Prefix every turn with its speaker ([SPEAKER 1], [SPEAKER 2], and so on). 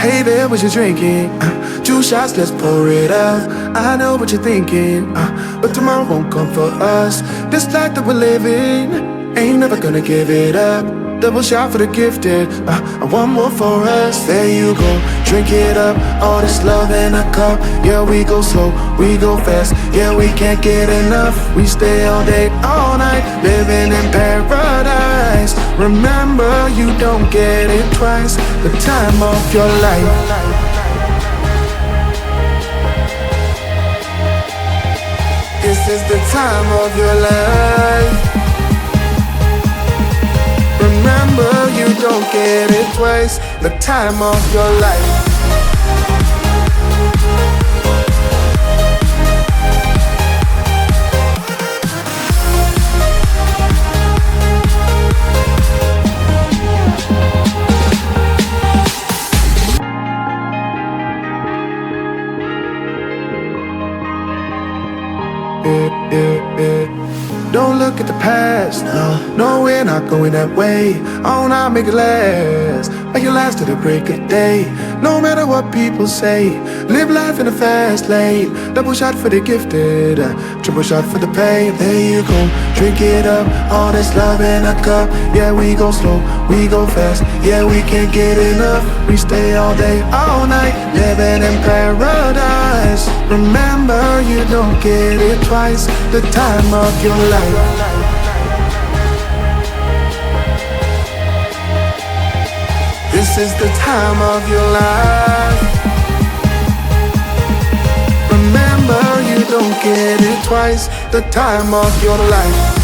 [SPEAKER 1] Hey there, what you drinking? 2 shots, let's pour it out. I know what you're thinking, but tomorrow won't come for us. This life that we're living, ain't never gonna give it up. Double shot for the gifted, and one more for us. There you go, drink it up. All this love in a cup. Yeah, we go slow, we go fast. Yeah, we can't get enough. We stay all day, all night, living in paradise. Remember, you don't get it twice. The time of your life. This is the time of your life. Remember, you don't get it twice. The time of your life. Don't look at the past, no, we're not going that way. Oh, now make it last, make it last to the break of day. No matter what people say, live life in a fast lane. Double shot for the gifted, triple shot for the pain. There you go, drink it up, all this love in a cup. Yeah, we go slow, we go fast. Yeah, we can't get enough. We stay all day, all night, living in paradise. Remember, you don't get it twice. The time of your life. This is the time of your life. Remember, you don't get it twice. The time of your life.